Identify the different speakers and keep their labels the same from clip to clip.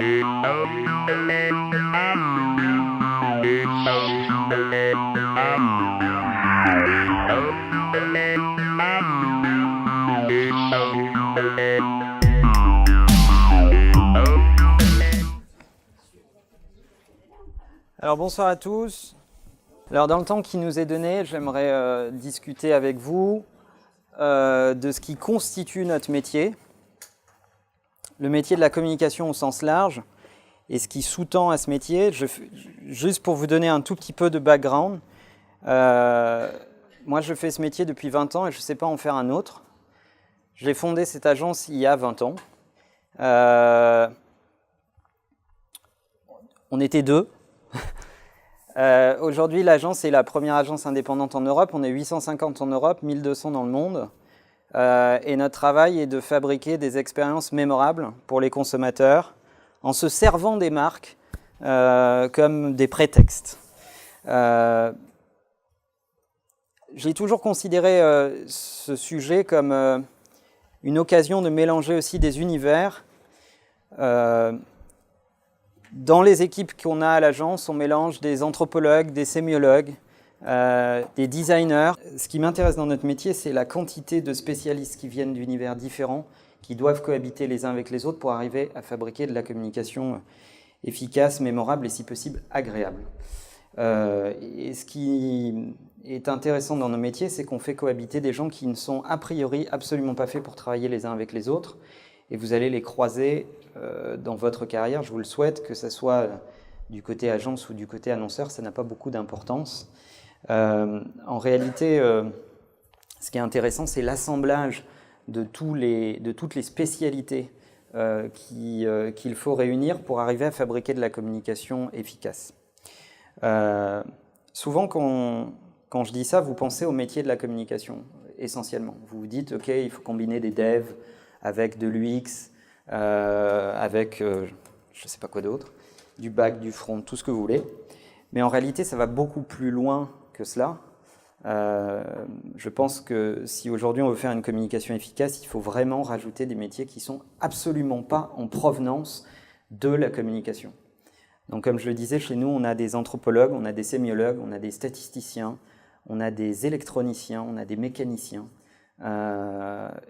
Speaker 1: Alors bonsoir à tous. Alors dans le temps qui nous est donné, j'aimerais discuter avec vous de ce qui constitue notre métier, le métier de la communication au sens large, et ce qui sous-tend à ce métier. Juste pour vous donner un tout petit peu de background, moi je fais ce métier depuis 20 ans et je ne sais pas en faire un autre. J'ai fondé cette agence il y a 20 ans. On était deux. Aujourd'hui, l'agence est la première agence indépendante en Europe. On est 850 en Europe, 1200 dans le monde. Et notre travail est de fabriquer des expériences mémorables pour les consommateurs en se servant des marques comme des prétextes. J'ai toujours considéré ce sujet comme une occasion de mélanger aussi des univers. Dans les équipes qu'on a à l'agence, on mélange des anthropologues, des sémiologues, des designers. Ce qui m'intéresse dans notre métier, c'est la quantité de spécialistes qui viennent d'univers différents, qui doivent cohabiter les uns avec les autres pour arriver à fabriquer de la communication efficace, mémorable et si possible agréable. Et ce qui est intéressant dans nos métiers, c'est qu'on fait cohabiter des gens qui ne sont a priori absolument pas faits pour travailler les uns avec les autres. Et vous allez les croiser dans votre carrière, je vous le souhaite, que ce soit du côté agence ou du côté annonceur, ça n'a pas beaucoup d'importance. En réalité, ce qui est intéressant, c'est l'assemblage de toutes les spécialités qu'il faut réunir pour arriver à fabriquer de la communication efficace. Souvent, quand je dis ça, vous pensez au métier de la communication, essentiellement. Vous vous dites, OK, il faut combiner des devs avec de l'UX, avec je ne sais pas quoi d'autre, du back, du front, tout ce que vous voulez. Mais en réalité, ça va beaucoup plus loin que cela. Je pense que si aujourd'hui on veut faire une communication efficace, il faut vraiment rajouter des métiers qui ne sont absolument pas en provenance de la communication. Donc comme je le disais, chez nous, on a des anthropologues, on a des sémiologues, on a des statisticiens, on a des électroniciens, on a des mécaniciens.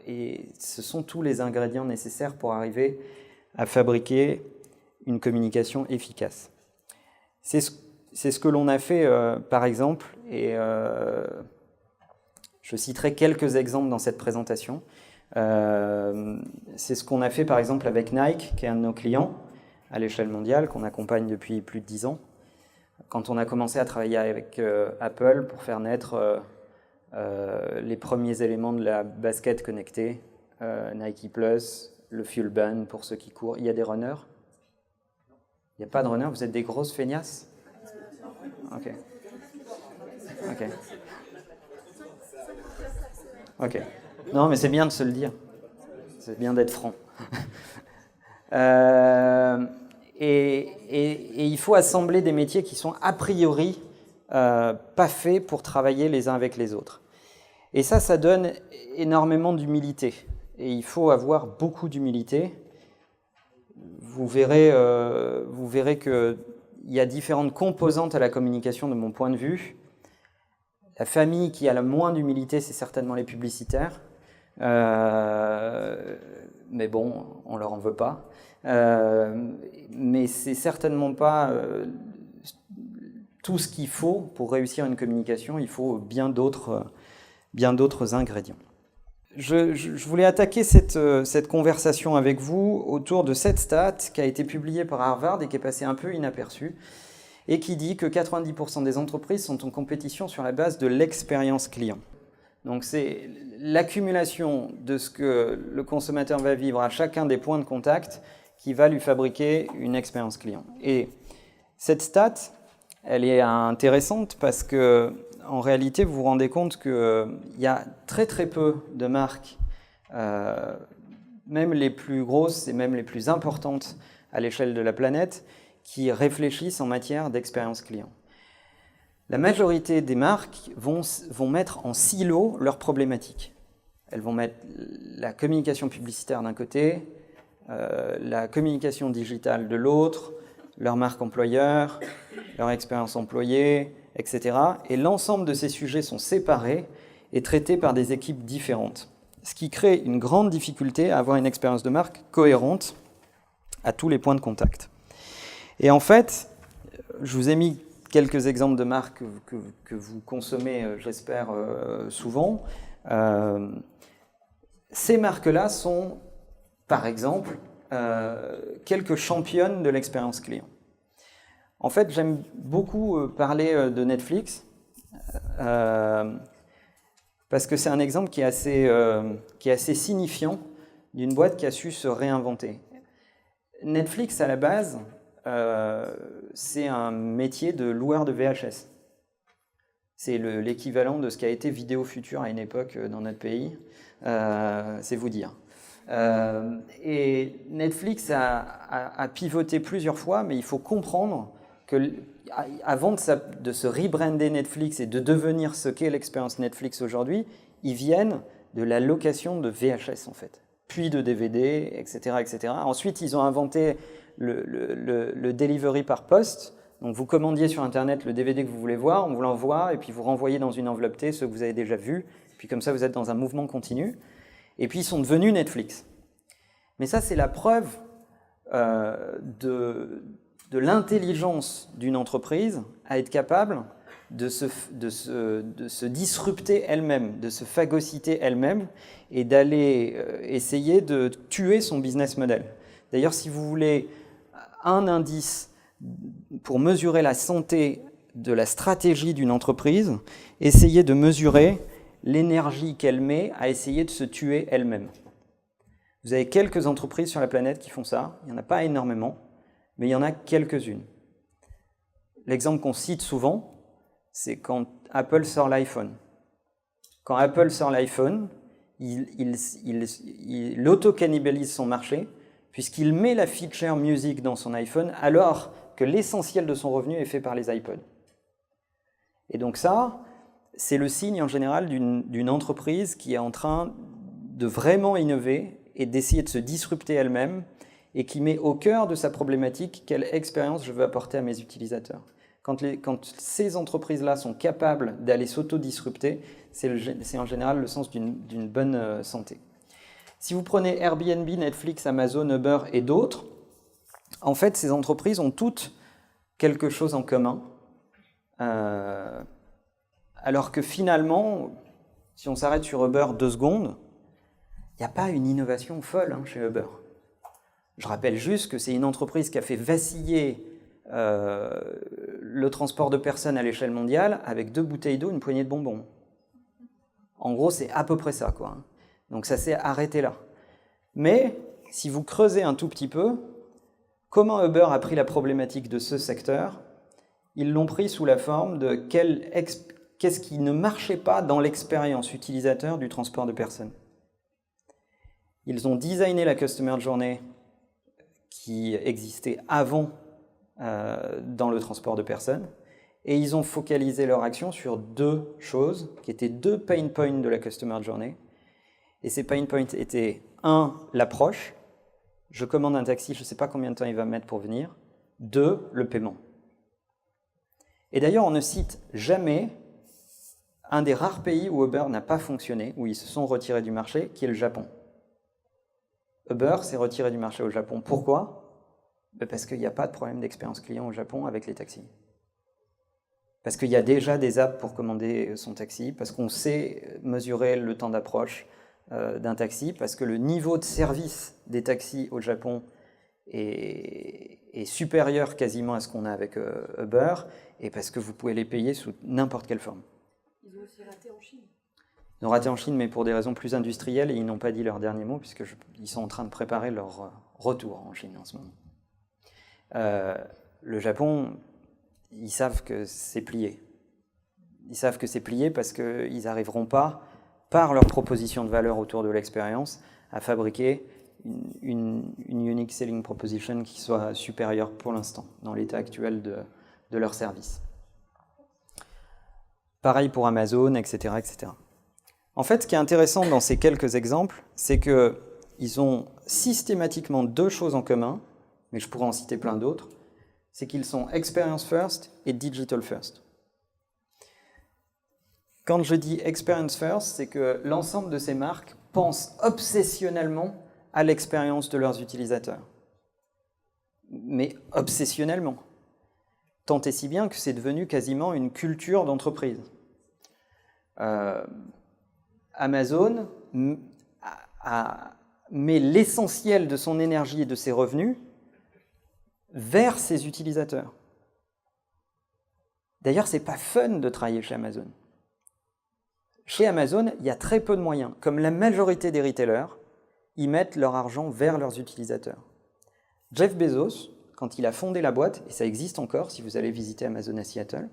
Speaker 1: Et ce sont tous les ingrédients nécessaires pour arriver à fabriquer une communication efficace. C'est ce que l'on a fait, par exemple, et je citerai quelques exemples dans cette présentation. C'est ce qu'on a fait, par exemple, avec Nike, qui est un de nos clients à l'échelle mondiale, qu'on accompagne depuis plus de 10 ans. Quand on a commencé à travailler avec Apple pour faire naître les premiers éléments de la basket connectée, Nike Plus, le Fuel Band pour ceux qui courent. Il y a des runners? Il n'y a pas de runners? Vous êtes des grosses feignasses? Ok. Non, mais c'est bien de se le dire. C'est bien d'être franc. Et il faut assembler des métiers qui sont a priori pas faits pour travailler les uns avec les autres. Et ça donne énormément d'humilité. Et il faut avoir beaucoup d'humilité. Vous verrez qu'il y a différentes composantes à la communication de mon point de vue. La famille qui a le moins d'humilité, c'est certainement les publicitaires. Mais bon, on ne leur en veut pas. Mais c'est certainement pas tout ce qu'il faut pour réussir une communication. Il faut bien d'autres ingrédients. Je voulais attaquer cette conversation avec vous autour de cette stat qui a été publiée par Harvard et qui est passée un peu inaperçue et qui dit que 90% des entreprises sont en compétition sur la base de l'expérience client. Donc c'est l'accumulation de ce que le consommateur va vivre à chacun des points de contact qui va lui fabriquer une expérience client. Et cette stat, elle est intéressante parce que en réalité, vous vous rendez compte qu'il y a très très peu de marques, même les plus grosses et même les plus importantes à l'échelle de la planète, qui réfléchissent en matière d'expérience client. La majorité des marques vont mettre en silo leurs problématiques. Elles vont mettre la communication publicitaire d'un côté, la communication digitale de l'autre, leur marque employeur, leur expérience employée, etc. Et l'ensemble de ces sujets sont séparés et traités par des équipes différentes. Ce qui crée une grande difficulté à avoir une expérience de marque cohérente à tous les points de contact. Et en fait, je vous ai mis quelques exemples de marques que vous consommez, j'espère, souvent. Ces marques-là sont, par exemple, quelques championnes de l'expérience client. En fait, j'aime beaucoup parler de Netflix, parce que c'est un exemple qui est assez signifiant d'une boîte qui a su se réinventer. Netflix, à la base, c'est un métier de loueur de VHS. C'est l'équivalent de ce qu'a été Vidéo Future à une époque dans notre pays. C'est vous dire. Et Netflix a pivoté plusieurs fois, mais il faut comprendre que avant de se rebrander Netflix et de devenir ce qu'est l'expérience Netflix aujourd'hui, ils viennent de la location de VHS en fait, puis de DVD, etc., etc. Ensuite, ils ont inventé le delivery par poste. Donc vous commandiez sur Internet le DVD que vous voulez voir, on vous l'envoie, et puis vous renvoyez dans une enveloppe T ceux que vous avez déjà vus, puis comme ça vous êtes dans un mouvement continu. Et puis ils sont devenus Netflix. Mais ça, c'est la preuve de l'intelligence d'une entreprise à être capable de se disrupter elle-même, de se phagocyter elle-même et d'aller essayer de tuer son business model. D'ailleurs, si vous voulez un indice pour mesurer la santé de la stratégie d'une entreprise, essayez de mesurer l'énergie qu'elle met à essayer de se tuer elle-même. Vous avez quelques entreprises sur la planète qui font ça, il n'y en a pas énormément, mais il y en a quelques-unes. L'exemple qu'on cite souvent, c'est quand Apple sort l'iPhone. Quand Apple sort l'iPhone, il auto-cannibalise son marché, puisqu'il met la feature music dans son iPhone, alors que l'essentiel de son revenu est fait par les iPods. Et donc ça, c'est le signe en général d'une entreprise qui est en train de vraiment innover et d'essayer de se disrupter elle-même et qui met au cœur de sa problématique quelle expérience je veux apporter à mes utilisateurs. Quand ces entreprises-là sont capables d'aller s'auto-disrupter, c'est en général le sens d'une bonne santé. Si vous prenez Airbnb, Netflix, Amazon, Uber et d'autres, en fait, ces entreprises ont toutes quelque chose en commun. Alors que finalement, si on s'arrête sur Uber 2 secondes, il n'y a pas une innovation folle chez Uber. Je rappelle juste que c'est une entreprise qui a fait vaciller le transport de personnes à l'échelle mondiale avec 2 bouteilles d'eau, une poignée de bonbons. En gros, c'est à peu près ça, quoi. Donc ça s'est arrêté là. Mais si vous creusez un tout petit peu, comment Uber a pris la problématique de ce secteur? Ils l'ont pris sous la forme de qu'est-ce qui ne marchait pas dans l'expérience utilisateur du transport de personnes. Ils ont designé la Customer Journey qui existait avant dans le transport de personnes et ils ont focalisé leur action sur 2 choses qui étaient 2 pain points de la Customer Journey. Et ces pain points étaient 1, l'approche. Je commande un taxi, je ne sais pas combien de temps il va me mettre pour venir. 2, le paiement. Et d'ailleurs, on ne cite jamais un des rares pays où Uber n'a pas fonctionné, où ils se sont retirés du marché, qui est le Japon. Uber s'est retiré du marché au Japon. Pourquoi? Parce qu'il n'y a pas de problème d'expérience client au Japon avec les taxis. Parce qu'il y a déjà des apps pour commander son taxi, parce qu'on sait mesurer le temps d'approche d'un taxi, parce que le niveau de service des taxis au Japon est supérieur quasiment à ce qu'on a avec Uber, et parce que vous pouvez les payer sous n'importe quelle forme.
Speaker 2: Ils ont aussi raté en Chine.
Speaker 1: Ils ont raté en Chine, mais pour des raisons plus industrielles, et ils n'ont pas dit leur dernier mot, puisqu'ils sont en train de préparer leur retour en Chine en ce moment. Le Japon, ils savent que c'est plié. Ils savent que c'est plié parce qu'ils n'arriveront pas, par leur proposition de valeur autour de l'expérience, à fabriquer une unique selling proposition qui soit supérieure pour l'instant, dans l'état actuel de leur service. Pareil pour Amazon, etc., etc. En fait, ce qui est intéressant dans ces quelques exemples, c'est qu'ils ils ont systématiquement deux choses en commun, mais je pourrais en citer plein d'autres, c'est qu'ils sont experience first et digital first. Quand je dis experience first, c'est que l'ensemble de ces marques pensent obsessionnellement à l'expérience de leurs utilisateurs. Mais obsessionnellement. Tant et si bien que c'est devenu quasiment une culture d'entreprise. Amazon met l'essentiel de son énergie et de ses revenus vers ses utilisateurs. D'ailleurs, c'est pas fun de travailler chez Amazon. Chez Amazon, il y a très peu de moyens. Comme la majorité des retailers, ils mettent leur argent vers leurs utilisateurs. Jeff Bezos, quand il a fondé la boîte, et ça existe encore si vous allez visiter Amazon à Seattle,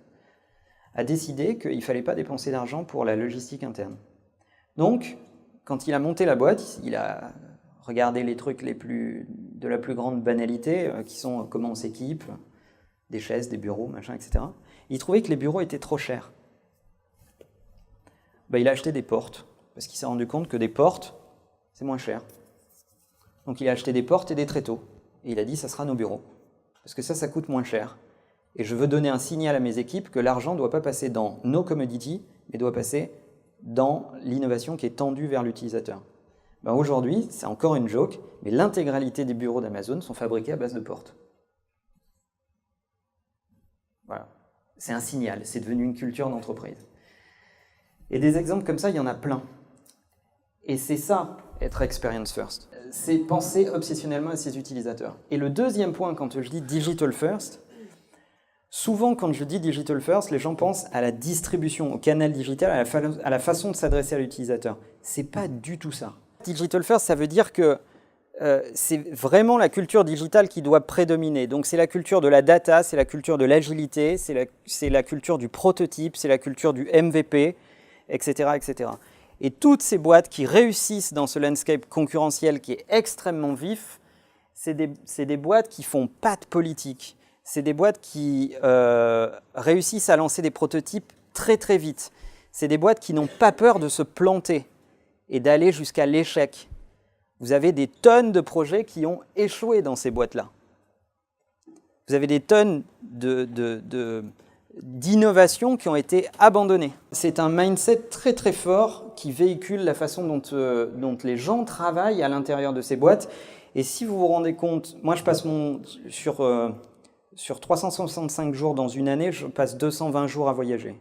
Speaker 1: a décidé qu'il ne fallait pas dépenser d'argent pour la logistique interne. Donc, quand il a monté la boîte, il a regardé les trucs de la plus grande banalité, qui sont comment on s'équipe, des chaises, des bureaux, machin, etc. Il trouvait que les bureaux étaient trop chers. Il a acheté des portes, parce qu'il s'est rendu compte que des portes, c'est moins cher. Donc il a acheté des portes et des tréteaux. Et il a dit, ça sera nos bureaux. Parce que ça coûte moins cher. Et je veux donner un signal à mes équipes que l'argent ne doit pas passer dans nos commodities, mais doit passer dans l'innovation qui est tendue vers l'utilisateur. Aujourd'hui, c'est encore une joke, mais l'intégralité des bureaux d'Amazon sont fabriqués à base de portes. Voilà. C'est un signal, c'est devenu une culture d'entreprise. Et des exemples comme ça, il y en a plein. Et c'est ça, être experience first. C'est penser obsessionnellement à ses utilisateurs. Et le deuxième point, quand je dis digital first, souvent quand je dis digital first, les gens pensent à la distribution, au canal digital, à la façon de s'adresser à l'utilisateur. C'est pas du tout ça. Digital first, ça veut dire que c'est vraiment la culture digitale qui doit prédominer. Donc c'est la culture de la data, c'est la culture de l'agilité, c'est la culture du prototype, c'est la culture du MVP, etc., etc. Et toutes ces boîtes qui réussissent dans ce landscape concurrentiel qui est extrêmement vif, c'est des boîtes qui font pas de politique. C'est des boîtes qui réussissent à lancer des prototypes très très vite. C'est des boîtes qui n'ont pas peur de se planter et d'aller jusqu'à l'échec. Vous avez des tonnes de projets qui ont échoué dans ces boîtes-là. Vous avez des tonnes d'innovations qui ont été abandonnées. C'est un mindset très très fort qui véhicule la façon dont les gens travaillent à l'intérieur de ces boîtes. Et si vous vous rendez compte, moi je passe sur 365 jours dans une année, je passe 220 jours à voyager.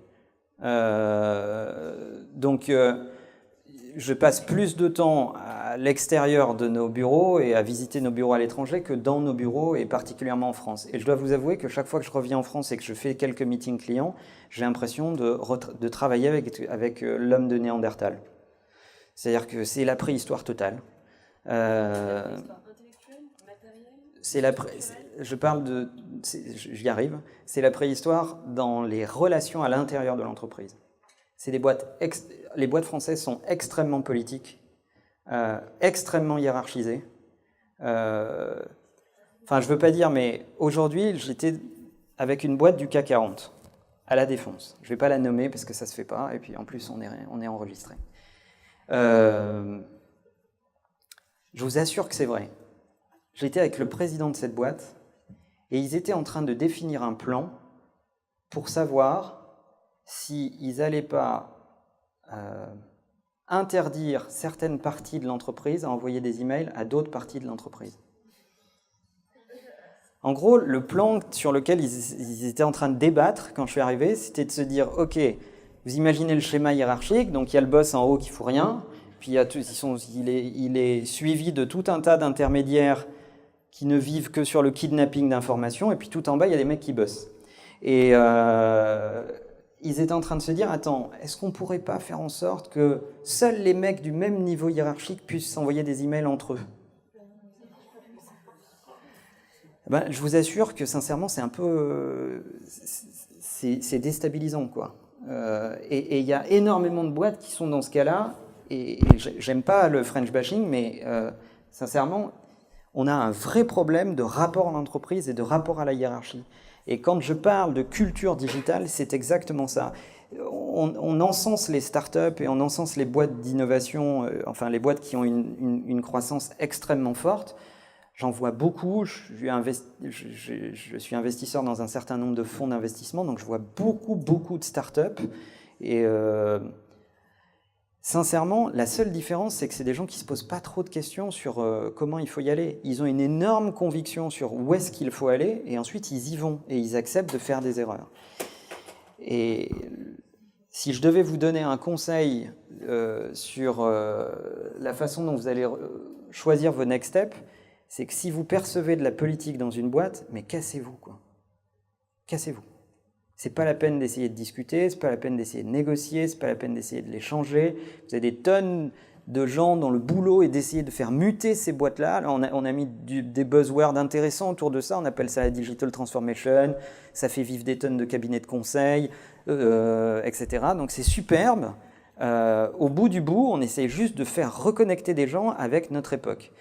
Speaker 1: Je passe plus de temps à l'extérieur de nos bureaux et à visiter nos bureaux à l'étranger que dans nos bureaux et particulièrement en France. Et je dois vous avouer que chaque fois que je reviens en France et que je fais quelques meetings clients, j'ai l'impression de travailler avec l'homme de Néandertal. C'est-à-dire que c'est la préhistoire totale. J'y arrive. C'est la préhistoire dans les relations à l'intérieur de l'entreprise. C'est les boîtes françaises sont extrêmement politiques, extrêmement hiérarchisées. Je ne veux pas dire, mais aujourd'hui, j'étais avec une boîte du CAC 40 à La Défense. Je ne vais pas la nommer parce que ça ne se fait pas, et puis en plus, on est enregistré. Je vous assure que c'est vrai. J'étais avec le président de cette boîte, et ils étaient en train de définir un plan pour savoir s'ils n'allaient pas interdire certaines parties de l'entreprise à envoyer des emails à d'autres parties de l'entreprise. En gros, le plan sur lequel ils étaient en train de débattre quand je suis arrivé, c'était de se dire, ok, vous imaginez le schéma hiérarchique, donc il y a le boss en haut qui ne fout rien, puis il est suivi de tout un tas d'intermédiaires qui ne vivent que sur le kidnapping d'informations, et puis tout en bas, il y a des mecs qui bossent. Et ils étaient en train de se dire, attends, est-ce qu'on ne pourrait pas faire en sorte que seuls les mecs du même niveau hiérarchique puissent s'envoyer des emails entre eux ? Je vous assure que sincèrement, c'est un peu... c'est déstabilisant, quoi. Et il y a énormément de boîtes qui sont dans ce cas-là, et j'aime pas le French bashing, mais sincèrement, on a un vrai problème de rapport à l'entreprise et de rapport à la hiérarchie. Et quand je parle de culture digitale, c'est exactement ça. On encense les startups et on encense les boîtes d'innovation, enfin les boîtes qui ont une croissance extrêmement forte. J'en vois beaucoup, je suis investisseur dans un certain nombre de fonds d'investissement, donc je vois beaucoup de startups. Et sincèrement, la seule différence, c'est que c'est des gens qui ne se posent pas trop de questions sur comment il faut y aller. Ils ont une énorme conviction sur où est-ce qu'il faut aller, et ensuite ils y vont, et ils acceptent de faire des erreurs. Et si je devais vous donner un conseil sur la façon dont vous allez choisir vos next steps, c'est que si vous percevez de la politique dans une boîte, mais cassez-vous, quoi. Cassez-vous. C'est pas la peine d'essayer de discuter, c'est pas la peine d'essayer de négocier, c'est pas la peine d'essayer de les changer. Vous avez des tonnes de gens dont le boulot est d'essayer de faire muter ces boîtes-là. Alors on a mis des buzzwords intéressants autour de ça, on appelle ça la digital transformation, ça fait vivre des tonnes de cabinets de conseil, etc. Donc c'est superbe. Au bout du bout, on essaie juste de faire reconnecter des gens avec notre époque.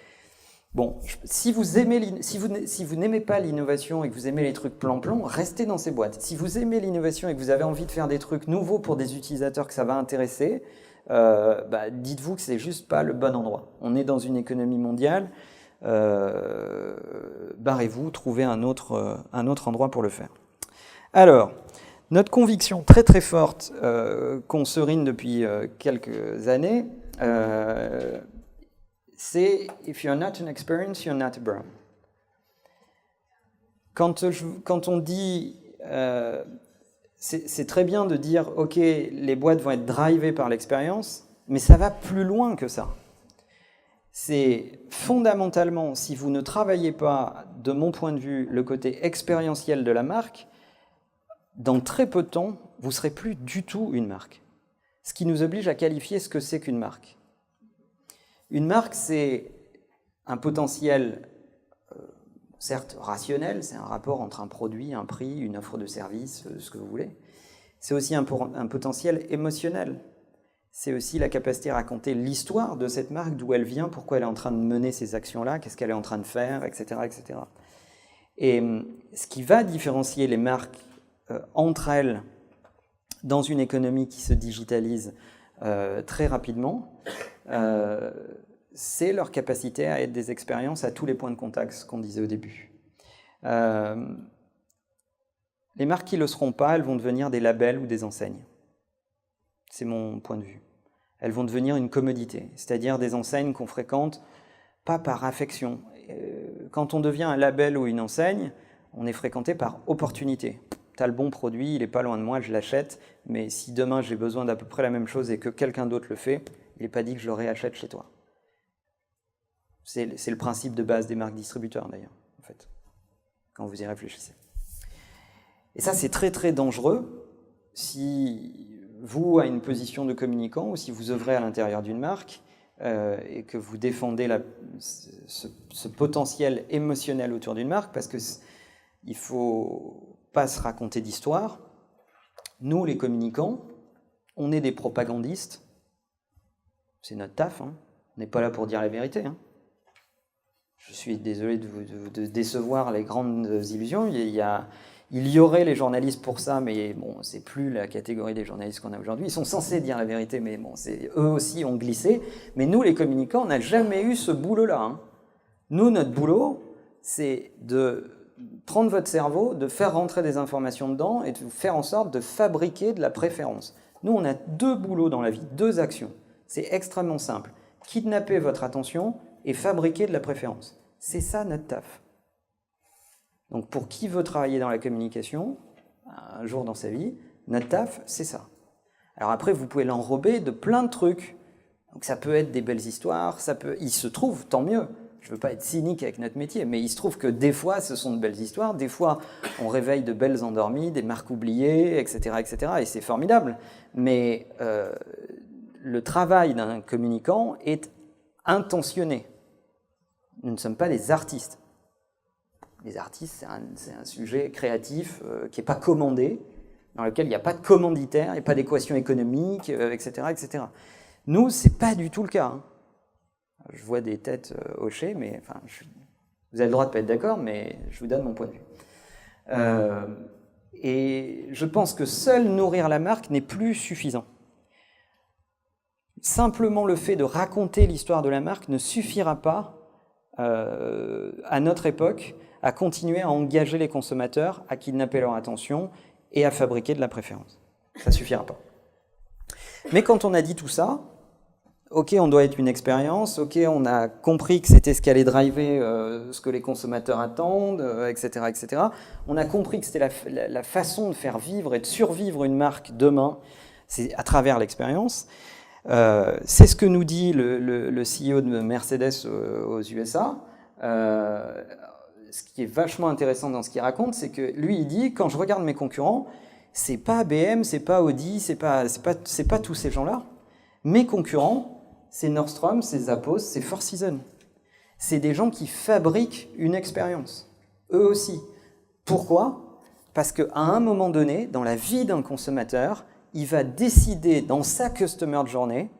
Speaker 1: Bon, si vous n'aimez pas l'innovation et que vous aimez les trucs plan-plan, restez dans ces boîtes. Si vous aimez l'innovation et que vous avez envie de faire des trucs nouveaux pour des utilisateurs que ça va intéresser, dites-vous que c'est juste pas le bon endroit. On est dans une économie mondiale, barrez-vous, trouvez un autre endroit pour le faire. Alors, notre conviction très forte qu'on serine depuis quelques années, c'est « if you're not an experience, you're not a brand ». Quand on dit c'est très bien de dire « ok, les boîtes vont être drivées par l'expérience », mais ça va plus loin que ça. C'est fondamentalement, si vous ne travaillez pas, de mon point de vue, le côté expérientiel de la marque, dans très peu de temps, vous ne serez plus du tout une marque. Ce qui nous oblige à qualifier ce que c'est qu'une marque. Une marque, c'est un potentiel, certes rationnel, c'est un rapport entre un produit, un prix, une offre de service, ce que vous voulez. C'est aussi un potentiel émotionnel. C'est aussi la capacité à raconter l'histoire de cette marque, d'où elle vient, pourquoi elle est en train de mener ces actions-là, qu'est-ce qu'elle est en train de faire, etc., etc. Et ce qui va différencier les marques entre elles dans une économie qui se digitalise très rapidement, c'est leur capacité à être des expériences à tous les points de contact, ce qu'on disait au début. Les marques qui ne le seront pas, elles vont devenir des labels ou des enseignes. C'est mon point de vue. Elles vont devenir une commodité, c'est-à-dire des enseignes qu'on fréquente pas par affection. Quand on devient un label ou une enseigne, on est fréquenté par opportunité. T'as le bon produit, il n'est pas loin de moi, je l'achète, mais si demain j'ai besoin d'à peu près la même chose et que quelqu'un d'autre le fait, il n'est pas dit que je le réachète chez toi. C'est le principe de base des marques distributeurs d'ailleurs, en fait, quand vous y réfléchissez. Et ça, c'est très dangereux si vous, à une position de communicant, ou si vous œuvrez à l'intérieur d'une marque et que vous défendez ce potentiel émotionnel autour d'une marque, parce qu'il ne faut pas se raconter d'histoire. Nous, les communicants, on est des propagandistes. C'est notre taf, hein. On n'est pas là pour dire la vérité, hein. Je suis désolé de décevoir les grandes illusions. Il y aurait les journalistes pour ça, mais bon, c'est plus la catégorie des journalistes qu'on a aujourd'hui. Ils sont censés dire la vérité, mais bon, eux aussi ont glissé. Mais nous, les communicants, on n'a jamais eu ce boulot-là, hein. Nous, notre boulot, c'est de prendre votre cerveau, de faire rentrer des informations dedans et de faire en sorte de fabriquer de la préférence. Nous, on a 2 boulots dans la vie, 2 actions. C'est extrêmement simple. Kidnapper votre attention et fabriquer de la préférence. C'est ça notre taf. Donc pour qui veut travailler dans la communication, un jour dans sa vie, notre taf, c'est ça. Alors après, vous pouvez l'enrober de plein de trucs. Donc ça peut être des belles histoires, il se trouve, tant mieux. Je ne veux pas être cynique avec notre métier, mais il se trouve que des fois, ce sont de belles histoires, des fois, on réveille de belles endormies, des marques oubliées, etc., etc., et c'est formidable. Mais le travail d'un communicant est intentionné. Nous ne sommes pas des artistes. Les artistes, c'est un sujet créatif qui n'est pas commandé, dans lequel il n'y a pas de commanditaire, il n'y a pas d'équation économique, etc., etc. Nous, ce n'est pas du tout le cas, hein. Je vois des têtes hochées, mais enfin, vous avez le droit de ne pas être d'accord, mais je vous donne mon point de vue. Et je pense que seul nourrir la marque n'est plus suffisant. Simplement le fait de raconter l'histoire de la marque ne suffira pas, à notre époque, à continuer à engager les consommateurs, à kidnapper leur attention et à fabriquer de la préférence. Ça ne suffira pas. Mais quand on a dit tout ça, ok, on doit être une expérience, ok, on a compris que c'était ce qui allait driver ce que les consommateurs attendent, etc., etc. On a compris que c'était la façon de faire vivre et de survivre une marque demain, c'est à travers l'expérience. C'est ce que nous dit le CEO de Mercedes aux USA. Ce qui est vachement intéressant dans ce qu'il raconte, c'est que lui, il dit, quand je regarde mes concurrents, c'est pas BM, c'est pas Audi, c'est pas tous ces gens-là. Mes concurrents, c'est Nordstrom, c'est Zappos, c'est Four Seasons. C'est des gens qui fabriquent une expérience, eux aussi. Pourquoi ? Parce qu'à un moment donné, dans la vie d'un consommateur, il va décider dans sa customer journey,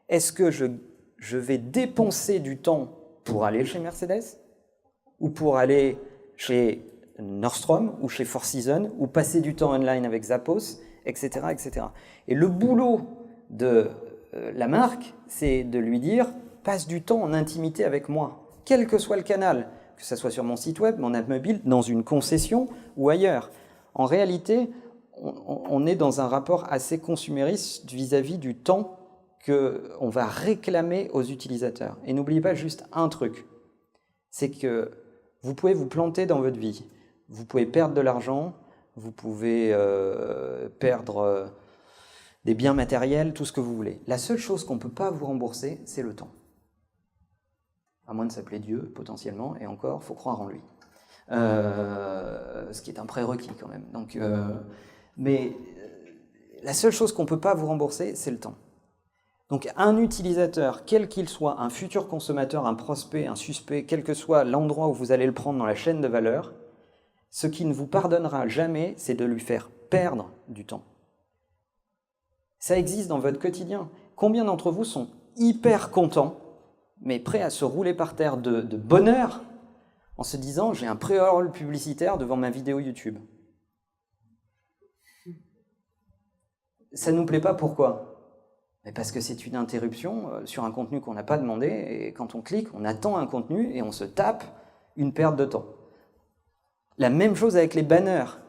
Speaker 1: est-ce que je vais dépenser du temps pour aller chez Mercedes ou pour aller chez Nordstrom ou chez Four Seasons ou passer du temps online avec Zappos, etc., etc. Et le boulot de la marque, c'est de lui dire « passe du temps en intimité avec moi », quel que soit le canal, que ce soit sur mon site web, mon app mobile, dans une concession ou ailleurs. En réalité, on est dans un rapport assez consumériste vis-à-vis du temps qu'on va réclamer aux utilisateurs. Et n'oubliez pas juste un truc, c'est que vous pouvez vous planter dans votre vie, vous pouvez perdre de l'argent, vous pouvez perdre des biens matériels, tout ce que vous voulez. La seule chose qu'on ne peut pas vous rembourser, c'est le temps. À moins de s'appeler Dieu, potentiellement, et encore, il faut croire en lui. Ce qui est un prérequis quand même. Donc, mais la seule chose qu'on ne peut pas vous rembourser, c'est le temps. Donc un utilisateur, quel qu'il soit, un futur consommateur, un prospect, un suspect, quel que soit l'endroit où vous allez le prendre dans la chaîne de valeur, ce qui ne vous pardonnera jamais, c'est de lui faire perdre du temps. Ça existe dans votre quotidien. Combien d'entre vous sont hyper contents, mais prêts à se rouler par terre de bonheur en se disant « j'ai un pré-roll publicitaire devant ma vidéo YouTube ». Ça ne nous plaît pas, pourquoi ? Mais parce que c'est une interruption sur un contenu qu'on n'a pas demandé, et quand on clique, on attend un contenu et on se tape une perte de temps. La même chose avec les banners.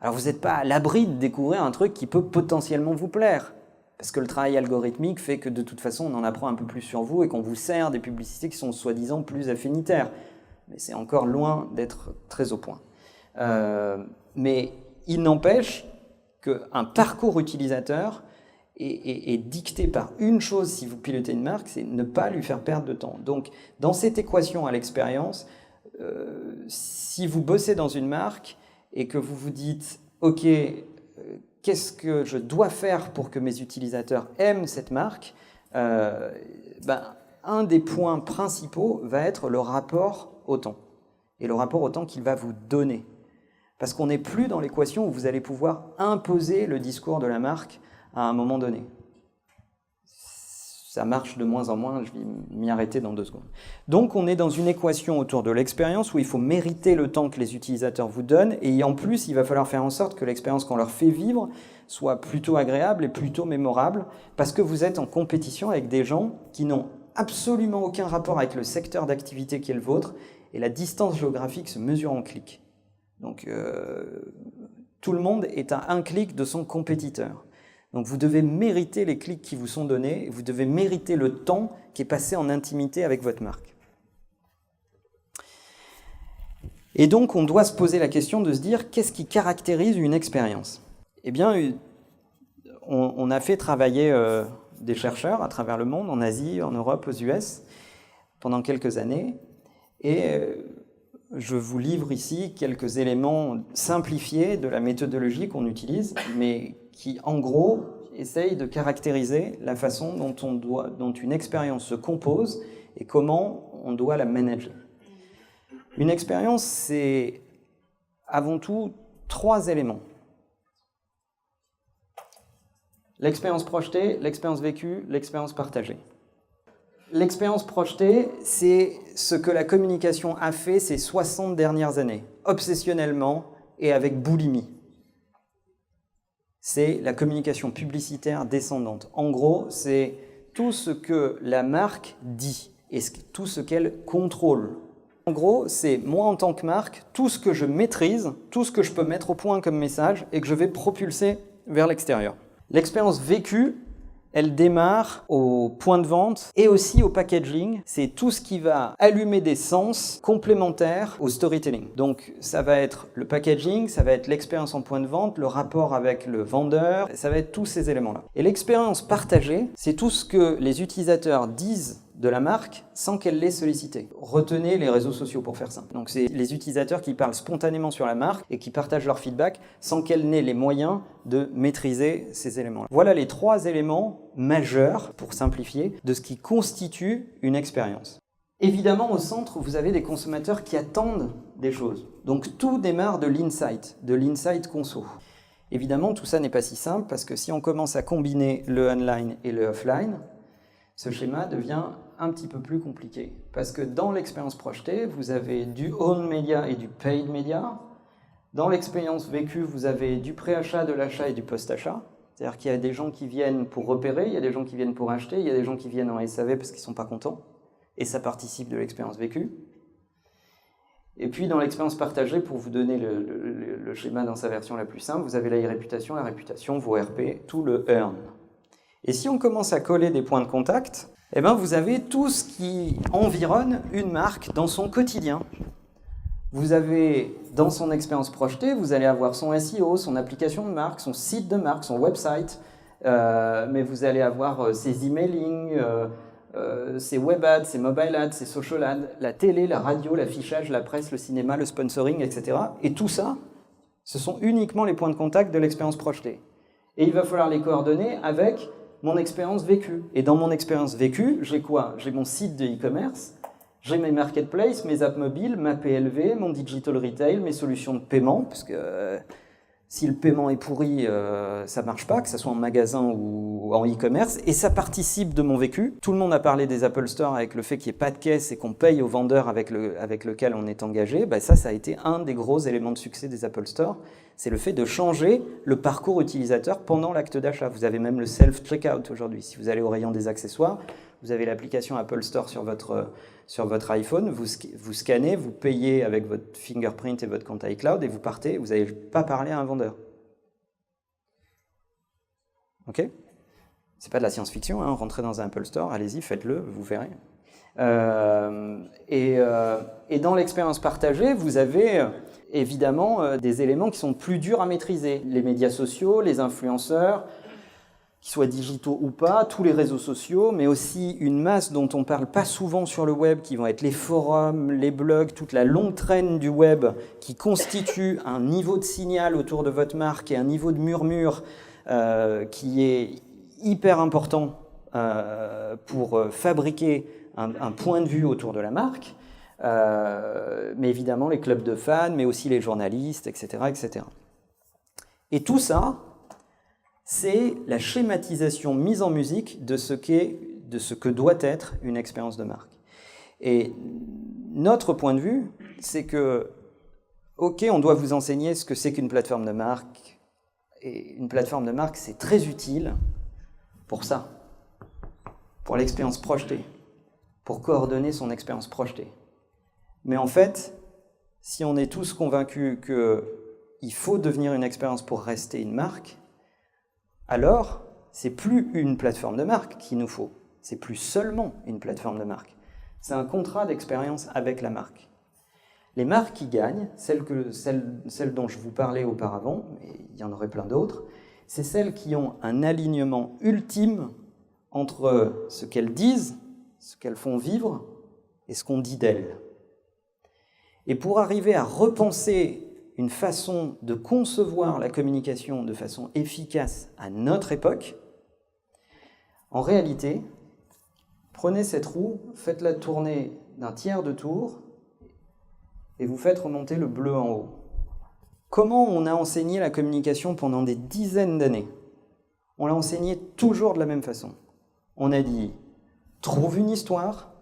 Speaker 1: Alors vous n'êtes pas à l'abri de découvrir un truc qui peut potentiellement vous plaire, parce que le travail algorithmique fait que de toute façon on en apprend un peu plus sur vous et qu'on vous sert des publicités qui sont soi-disant plus affinitaires. Mais c'est encore loin d'être très au point. Mais il n'empêche qu'un parcours utilisateur est dicté par une chose si vous pilotez une marque, c'est ne pas lui faire perdre de temps. Donc, dans cette équation à l'expérience, si vous bossez dans une marque et que vous vous dites « Ok, qu'est-ce que je dois faire pour que mes utilisateurs aiment cette marque ?» un des points principaux va être le rapport au temps. Et le rapport au temps qu'il va vous donner. Parce qu'on n'est plus dans l'équation où vous allez pouvoir imposer le discours de la marque à un moment donné. Ça marche de moins en moins, je vais m'y arrêter dans 2 secondes. Donc on est dans une équation autour de l'expérience où il faut mériter le temps que les utilisateurs vous donnent, et en plus il va falloir faire en sorte que l'expérience qu'on leur fait vivre soit plutôt agréable et plutôt mémorable, parce que vous êtes en compétition avec des gens qui n'ont absolument aucun rapport avec le secteur d'activité qui est le vôtre, et la distance géographique se mesure en clics. Donc tout le monde est à un clic de son compétiteur. Donc vous devez mériter les clics qui vous sont donnés, et vous devez mériter le temps qui est passé en intimité avec votre marque. Et donc on doit se poser la question de se dire qu'est-ce qui caractérise une expérience ? Eh bien, on a fait travailler des chercheurs à travers le monde, en Asie, en Europe, aux US, pendant quelques années, et je vous livre ici quelques éléments simplifiés de la méthodologie qu'on utilise, mais qui, en gros, essaye de caractériser la façon dont une expérience se compose et comment on doit la manager. Une expérience, c'est avant tout 3 éléments. L'expérience projetée, l'expérience vécue, l'expérience partagée. L'expérience projetée, c'est ce que la communication a fait ces 60 dernières années, obsessionnellement et avec boulimie. C'est la communication publicitaire descendante. En gros, c'est tout ce que la marque dit et tout ce qu'elle contrôle. En gros, c'est moi en tant que marque, tout ce que je maîtrise, tout ce que je peux mettre au point comme message et que je vais propulser vers l'extérieur. L'expérience vécue, elle démarre au point de vente et aussi au packaging. C'est tout ce qui va allumer des sens complémentaires au storytelling. Donc ça va être le packaging, ça va être l'expérience en point de vente, le rapport avec le vendeur, ça va être tous ces éléments-là. Et l'expérience partagée, c'est tout ce que les utilisateurs disent de la marque sans qu'elle l'ait sollicité. Retenez les réseaux sociaux pour faire ça. Donc c'est les utilisateurs qui parlent spontanément sur la marque et qui partagent leur feedback sans qu'elle n'ait les moyens de maîtriser ces éléments-là. Voilà les 3 éléments majeurs, pour simplifier, de ce qui constitue une expérience. Évidemment, au centre, vous avez des consommateurs qui attendent des choses. Donc tout démarre de l'insight conso. Évidemment, tout ça n'est pas si simple parce que si on commence à combiner le online et le offline, ce schéma devient un petit peu plus compliqué. Parce que dans l'expérience projetée, vous avez du own media et du paid media. Dans l'expérience vécue, vous avez du pré-achat, de l'achat et du post-achat. C'est-à-dire qu'il y a des gens qui viennent pour repérer, il y a des gens qui viennent pour acheter, il y a des gens qui viennent en SAV parce qu'ils ne sont pas contents. Et ça participe de l'expérience vécue. Et puis dans l'expérience partagée, pour vous donner le schéma dans sa version la plus simple, vous avez la réputation, vos RP, tout le earn. Et si on commence à coller des points de contact, eh ben vous avez tout ce qui environne une marque dans son quotidien. Vous avez, dans son expérience projetée, vous allez avoir son SEO, son application de marque, son site de marque, son website, mais vous allez avoir ses emailing, ses web ads, ses mobile ads, ses social ads, la télé, la radio, l'affichage, la presse, le cinéma, le sponsoring, etc. Et tout ça, ce sont uniquement les points de contact de l'expérience projetée. Et il va falloir les coordonner avec mon expérience vécue. Et dans mon expérience vécue, j'ai quoi? J'ai mon site de e-commerce, j'ai mes marketplaces, mes apps mobiles, ma PLV, mon digital retail, mes solutions de paiement, parce que si le paiement est pourri, ça ne marche pas, que ce soit en magasin ou en e-commerce, et ça participe de mon vécu. Tout le monde a parlé des Apple Store avec le fait qu'il n'y ait pas de caisse et qu'on paye au vendeur avec lequel on est engagé. Ben ça a été un des gros éléments de succès des Apple Store. C'est le fait de changer le parcours utilisateur pendant l'acte d'achat. Vous avez même le self-checkout aujourd'hui. Si vous allez au rayon des accessoires, vous avez l'application Apple Store sur votre iPhone, vous scannez, vous payez avec votre fingerprint et votre compte iCloud et vous partez, vous n'allez pas parler à un vendeur. Ok? C'est pas de la science-fiction, hein, rentrez dans un Apple Store, allez-y, faites-le, vous verrez. Et dans l'expérience partagée, vous avez évidemment des éléments qui sont plus durs à maîtriser. Les médias sociaux, les influenceurs, qu'ils soient digitaux ou pas, tous les réseaux sociaux, mais aussi une masse dont on ne parle pas souvent sur le web, qui vont être les forums, les blogs, toute la longue traîne du web qui constitue un niveau de signal autour de votre marque et un niveau de murmure qui est hyper important pour fabriquer un point de vue autour de la marque, mais évidemment les clubs de fans, mais aussi les journalistes, etc., etc. Et tout ça, c'est la schématisation mise en musique de ce que doit être une expérience de marque. Et notre point de vue, c'est que, ok, on doit vous enseigner ce que c'est qu'une plateforme de marque, et une plateforme de marque, c'est très utile pour ça, pour l'expérience projetée, pour coordonner son expérience projetée. Mais en fait, si on est tous convaincus qu'il faut devenir une expérience pour rester une marque, alors c'est plus une plateforme de marque qu'il nous faut, c'est plus seulement une plateforme de marque. C'est un contrat d'expérience avec la marque. Les marques qui gagnent, celles dont je vous parlais auparavant, mais il y en aurait plein d'autres, c'est celles qui ont un alignement ultime entre ce qu'elles disent, ce qu'elles font vivre et ce qu'on dit d'elles. Et pour arriver à repenser une façon de concevoir la communication de façon efficace à notre époque, en réalité, prenez cette roue, faites-la tourner d'un tiers de tour et vous faites remonter le bleu en haut. Comment on a enseigné la communication pendant des dizaines d'années? On l'a enseigné toujours de la même façon. On a dit trouve une histoire,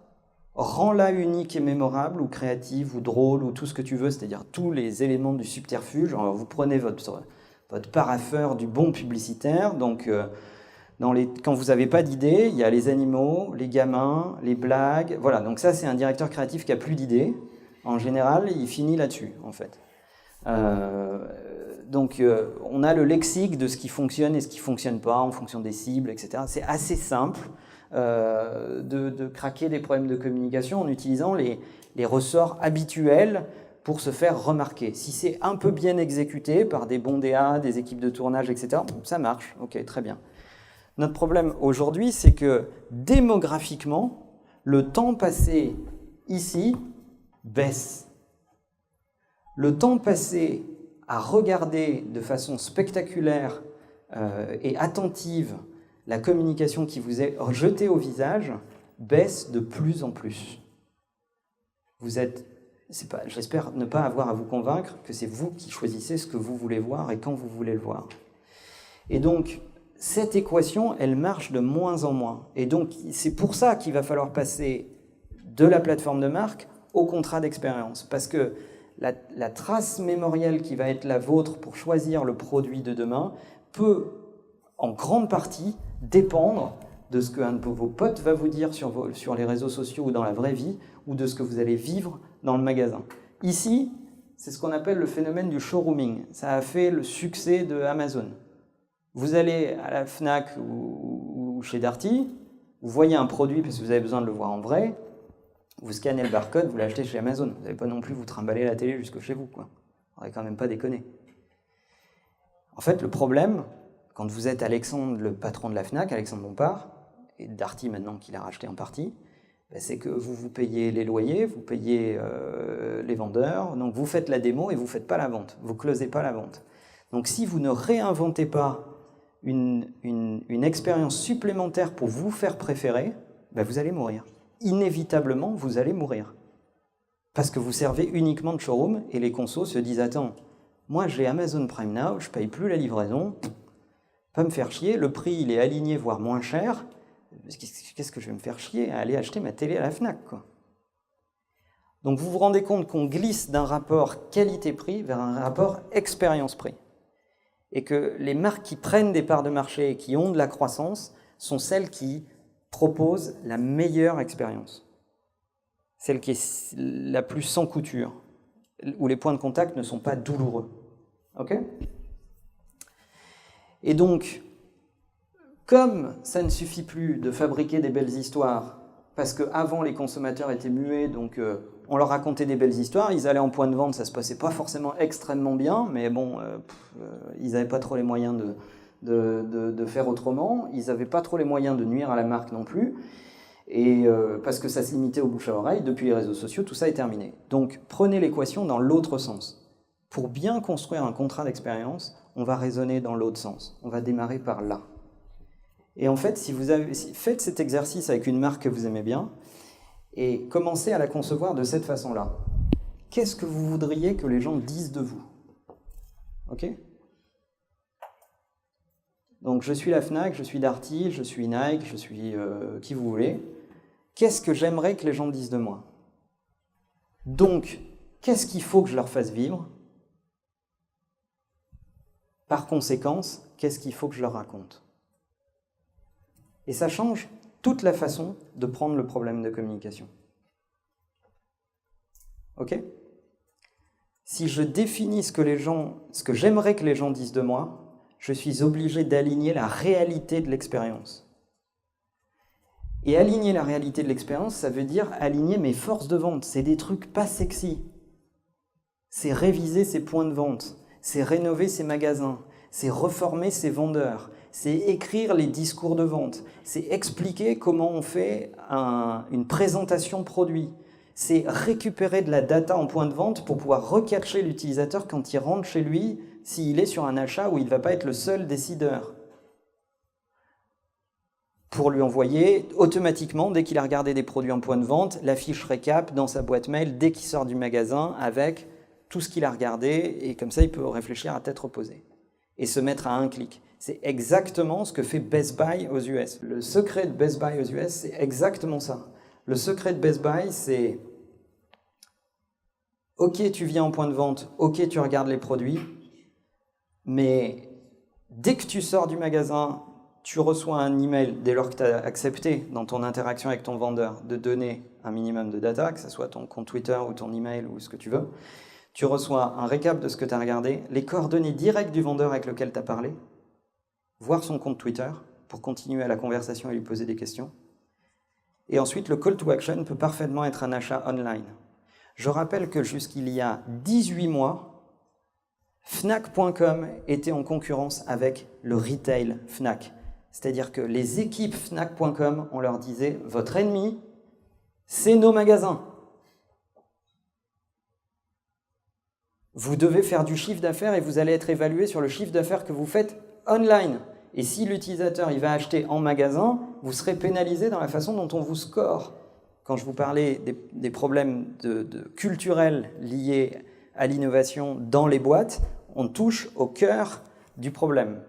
Speaker 1: rends-la unique et mémorable, ou créative, ou drôle, ou tout ce que tu veux, c'est-à-dire tous les éléments du subterfuge. Alors, vous prenez votre parapheur du bon publicitaire, donc quand vous n'avez pas d'idée, il y a les animaux, les gamins, les blagues, voilà, donc ça c'est un directeur créatif qui n'a plus d'idées. En général, il finit là-dessus, en fait. Donc, on a le lexique de ce qui fonctionne et ce qui ne fonctionne pas en fonction des cibles, etc. C'est assez simple de craquer des problèmes de communication en utilisant les ressorts habituels pour se faire remarquer. Si c'est un peu bien exécuté par des bons DA, des équipes de tournage, etc., ça marche, ok, très bien. Notre problème aujourd'hui, c'est que démographiquement, le temps passé ici baisse. Le temps passé à regarder de façon spectaculaire et attentive la communication qui vous est jetée au visage baisse de plus en plus. J'espère ne pas avoir à vous convaincre que c'est vous qui choisissez ce que vous voulez voir et quand vous voulez le voir. Et donc, cette équation, elle marche de moins en moins. Et donc, c'est pour ça qu'il va falloir passer de la plateforme de marque au contrat d'expérience. Parce que la trace mémorielle qui va être la vôtre pour choisir le produit de demain peut, en grande partie, dépendre de ce qu'un de vos potes va vous dire sur les réseaux sociaux ou dans la vraie vie, ou de ce que vous allez vivre dans le magasin. Ici, c'est ce qu'on appelle le phénomène du showrooming. Ça a fait le succès de Amazon. Vous allez à la Fnac ou chez Darty, vous voyez un produit parce que vous avez besoin de le voir en vrai, vous scannez le barcode, vous l'achetez chez Amazon. Vous n'allez pas non plus vous trimballer la télé jusque chez vous, quoi. On n'aurait quand même pas déconné. En fait, le problème, quand vous êtes Alexandre, le patron de la Fnac, Alexandre Bompard, et Darty maintenant qu'il a racheté en partie, c'est que vous payez les loyers, vous payez les vendeurs, donc vous faites la démo et vous ne faites pas la vente, vous ne closez pas la vente. Donc si vous ne réinventez pas une expérience supplémentaire pour vous faire préférer, vous allez mourir. Inévitablement, vous allez mourir. Parce que vous servez uniquement de showroom et les consos se disent « Attends, moi j'ai Amazon Prime Now, je ne paye plus la livraison, pas me faire chier, le prix il est aligné voire moins cher, qu'est-ce que je vais me faire chier à aller acheter ma télé à la Fnac, quoi ?» Donc vous vous rendez compte qu'on glisse d'un rapport qualité-prix vers un rapport expérience-prix. Et que les marques qui prennent des parts de marché et qui ont de la croissance sont celles qui proposent la meilleure expérience. Celle qui est la plus sans couture, où les points de contact ne sont pas douloureux. Ok ? Et donc, comme ça ne suffit plus de fabriquer des belles histoires, parce qu'avant les consommateurs étaient muets, donc on leur racontait des belles histoires, ils allaient en point de vente, ça se passait pas forcément extrêmement bien, mais bon, ils n'avaient pas trop les moyens de faire autrement, ils n'avaient pas trop les moyens de nuire à la marque non plus, et parce que ça se limitait au bouche à oreille, depuis les réseaux sociaux, tout ça est terminé. Donc prenez l'équation dans l'autre sens. Pour bien construire un contrat d'expérience, on va raisonner dans l'autre sens, on va démarrer par là. Et en fait, si faites cet exercice avec une marque que vous aimez bien, et commencez à la concevoir de cette façon-là. Qu'est-ce que vous voudriez que les gens disent de vous ? Ok ? Donc, je suis la Fnac, je suis Darty, je suis Nike, je suis qui vous voulez. Qu'est-ce que j'aimerais que les gens disent de moi ? Donc, qu'est-ce qu'il faut que je leur fasse vivre ? Par conséquence, qu'est-ce qu'il faut que je leur raconte ? Et ça change toute la façon de prendre le problème de communication. Ok ? Si je définis ce que j'aimerais que les gens disent de moi, je suis obligé d'aligner la réalité de l'expérience. Et aligner la réalité de l'expérience, ça veut dire aligner mes forces de vente. C'est des trucs pas sexy. C'est réviser ses points de vente, c'est rénover ses magasins, c'est reformer ses vendeurs, c'est écrire les discours de vente, c'est expliquer comment on fait une présentation produit, c'est récupérer de la data en point de vente pour pouvoir recatcher l'utilisateur quand il rentre chez lui, s'il est sur un achat où il ne va pas être le seul décideur. Pour lui envoyer automatiquement, dès qu'il a regardé des produits en point de vente, la fiche récap dans sa boîte mail dès qu'il sort du magasin avec tout ce qu'il a regardé, et comme ça il peut réfléchir à tête reposée et se mettre à un clic. C'est exactement ce que fait Best Buy aux US. Le secret de Best Buy aux US, c'est exactement ça. Le secret de Best Buy, c'est ok, tu viens en point de vente, ok, tu regardes les produits, mais dès que tu sors du magasin, tu reçois un email dès lors que tu as accepté dans ton interaction avec ton vendeur de donner un minimum de data, que ce soit ton compte Twitter ou ton email ou ce que tu veux. Tu reçois un récap de ce que tu as regardé, les coordonnées directes du vendeur avec lequel tu as parlé, voir son compte Twitter pour continuer à la conversation et lui poser des questions. Et ensuite, le call to action peut parfaitement être un achat online. Je rappelle que jusqu'il y a 18 mois, Fnac.com était en concurrence avec le retail Fnac. C'est-à-dire que les équipes Fnac.com, on leur disait « Votre ennemi, c'est nos magasins. Vous devez faire du chiffre d'affaires et vous allez être évalué sur le chiffre d'affaires que vous faites online. Et si l'utilisateur il va acheter en magasin, vous serez pénalisé dans la façon dont on vous score. » Quand je vous parlais des problèmes culturels liés à l'innovation dans les boîtes, on touche au cœur du problème.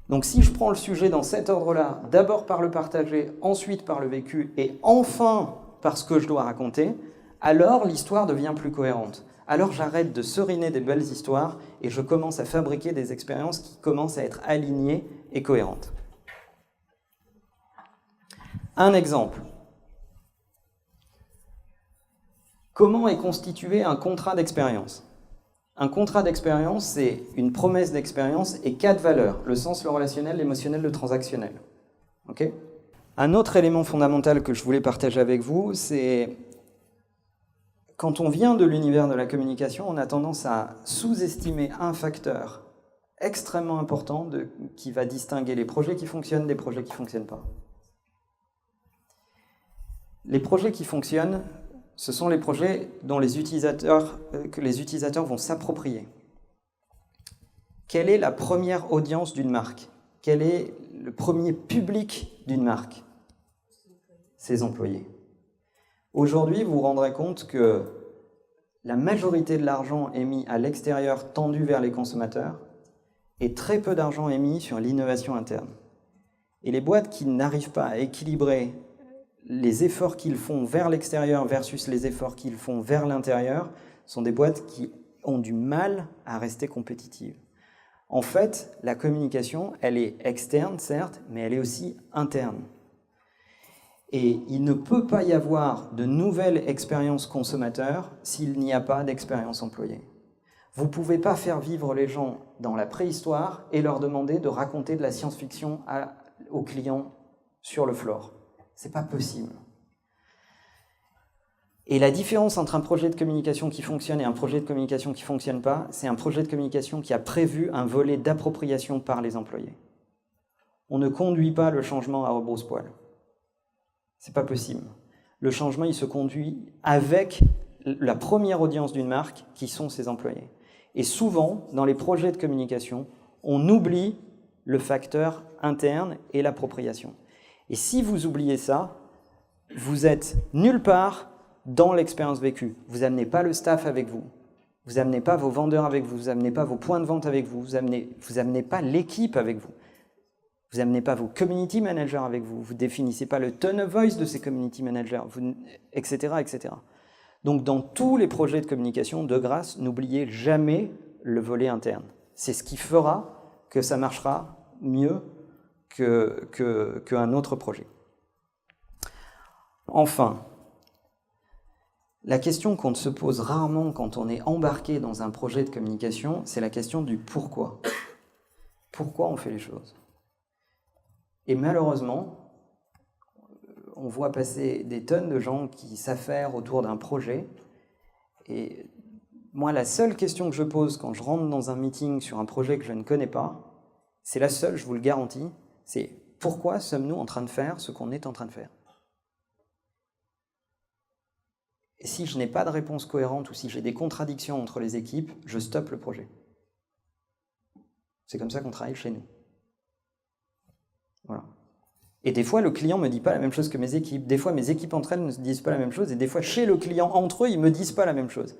Speaker 1: Donc si je prends le sujet dans cet ordre-là, d'abord par le partagé, ensuite par le vécu, et enfin par ce que je dois raconter, alors l'histoire devient plus cohérente. Alors j'arrête de seriner des belles histoires et je commence à fabriquer des expériences qui commencent à être alignées et cohérentes. Un exemple. Comment est constitué un contrat d'expérience ? Un contrat d'expérience, c'est une promesse d'expérience et 4 valeurs, le sens, le relationnel, l'émotionnel, le transactionnel. Okay ? Un autre élément fondamental que je voulais partager avec vous, c'est quand on vient de l'univers de la communication, on a tendance à sous-estimer un facteur extrêmement important qui va distinguer les projets qui fonctionnent des projets qui ne fonctionnent pas. Les projets qui fonctionnent, ce sont les projets dont que les utilisateurs vont s'approprier. Quelle est la première audience d'une marque ? Quel est le premier public d'une marque ? Ses employés. Aujourd'hui, vous vous rendrez compte que la majorité de l'argent est mis à l'extérieur, tendu vers les consommateurs, et très peu d'argent est mis sur l'innovation interne. Et les boîtes qui n'arrivent pas à équilibrer les efforts qu'ils font vers l'extérieur versus les efforts qu'ils font vers l'intérieur sont des boîtes qui ont du mal à rester compétitives. En fait, la communication, elle est externe, certes, mais elle est aussi interne. Et il ne peut pas y avoir de nouvelle expérience consommateur s'il n'y a pas d'expérience employée. Vous ne pouvez pas faire vivre les gens dans la préhistoire et leur demander de raconter de la science-fiction aux clients sur le floor. C'est pas possible. Et la différence entre un projet de communication qui fonctionne et un projet de communication qui ne fonctionne pas, c'est un projet de communication qui a prévu un volet d'appropriation par les employés. On ne conduit pas le changement à rebrousse-poil. C'est pas possible. Le changement, il se conduit avec la première audience d'une marque, qui sont ses employés. Et souvent, dans les projets de communication, on oublie le facteur interne et l'appropriation. Et si vous oubliez ça, vous êtes nulle part dans l'expérience vécue. Vous n'amenez pas le staff avec vous. Vous n'amenez pas vos vendeurs avec vous. Vous n'amenez pas vos points de vente avec vous. Vous n'amenez pas l'équipe avec vous. Vous n'amenez pas vos community managers avec vous. Vous ne définissez pas le tone of voice de ces community managers, etc., etc. Donc, dans tous les projets de communication, de grâce, n'oubliez jamais le volet interne. C'est ce qui fera que ça marchera mieux qu'un autre projet. Enfin, la question qu'on se pose rarement quand on est embarqué dans un projet de communication, c'est la question du pourquoi. Pourquoi on fait les choses ? Et malheureusement, on voit passer des tonnes de gens qui s'affairent autour d'un projet. Et moi, la seule question que je pose quand je rentre dans un meeting sur un projet que je ne connais pas, c'est la seule, je vous le garantis, c'est pourquoi sommes-nous en train de faire ce qu'on est en train de faire ? Et si je n'ai pas de réponse cohérente ou si j'ai des contradictions entre les équipes, je stoppe le projet. C'est comme ça qu'on travaille chez nous. Voilà. Et des fois, le client ne me dit pas la même chose que mes équipes. Des fois, mes équipes entre elles ne se disent pas la même chose. Et des fois, chez le client, entre eux, ils ne me disent pas la même chose.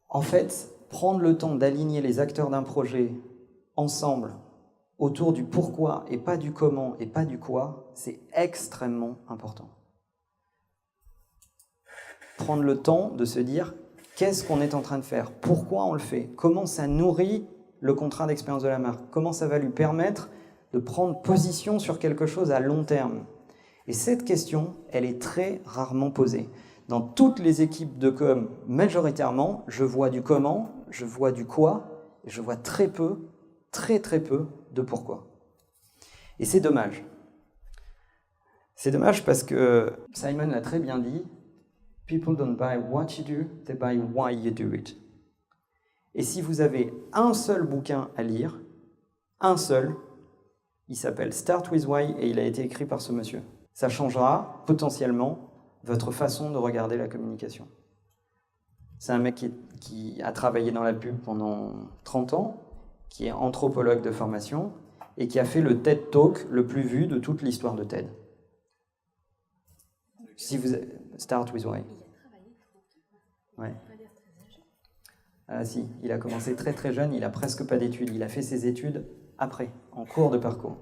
Speaker 1: En fait, prendre le temps d'aligner les acteurs d'un projet ensemble autour du pourquoi et pas du comment et pas du quoi, c'est extrêmement important. Prendre le temps de se dire qu'est-ce qu'on est en train de faire, pourquoi on le fait, comment ça nourrit le contrat d'expérience de la marque, comment ça va lui permettre de prendre position sur quelque chose à long terme. Et cette question, elle est très rarement posée. Dans toutes les équipes de com, majoritairement, je vois du comment, je vois du quoi, et je vois très peu de pourquoi. Et c'est dommage. C'est dommage parce que Simon l'a très bien dit, « People don't buy what you do, they buy why you do it ». Et si vous avez un seul bouquin à lire, un seul, il s'appelle « Start with Why » et il a été écrit par ce monsieur. Ça changera potentiellement votre façon de regarder la communication. C'est un mec qui a travaillé dans la pub pendant 30 ans, qui est anthropologue de formation et qui a fait le TED Talk le plus vu de toute l'histoire de TED. Si vous... Start with Why. Ouais. Ah si, il a commencé très très jeune, il a presque pas d'études, il a fait ses études après, en cours de parcours.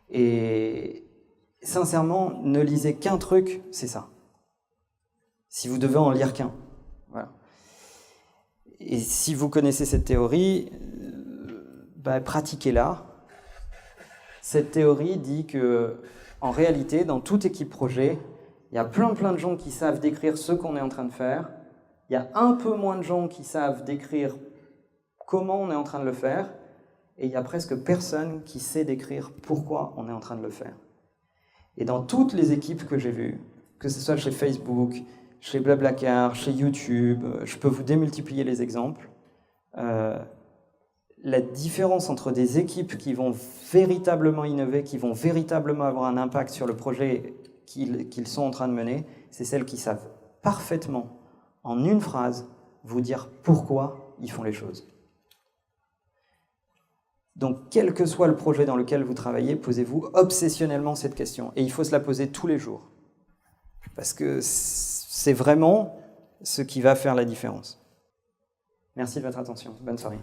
Speaker 1: Et sincèrement, ne lisez qu'un truc, c'est ça. Si vous devez en lire qu'un. Voilà. Et si vous connaissez cette théorie, pratiquez-la. Cette théorie dit que, en réalité, dans toute équipe projet, il y a plein de gens qui savent décrire ce qu'on est en train de faire. Il y a un peu moins de gens qui savent décrire comment on est en train de le faire. Et il y a presque personne qui sait décrire pourquoi on est en train de le faire. Et dans toutes les équipes que j'ai vues, que ce soit chez Facebook, chez Blablacar, chez YouTube, je peux vous démultiplier les exemples, la différence entre des équipes qui vont véritablement innover, qui vont véritablement avoir un impact sur le projet qu'ils sont en train de mener, c'est celles qui savent parfaitement, en une phrase, vous dire pourquoi ils font les choses. Donc, quel que soit le projet dans lequel vous travaillez, posez-vous obsessionnellement cette question. Et il faut se la poser tous les jours. Parce que c'est vraiment ce qui va faire la différence. Merci de votre attention. Bonne soirée.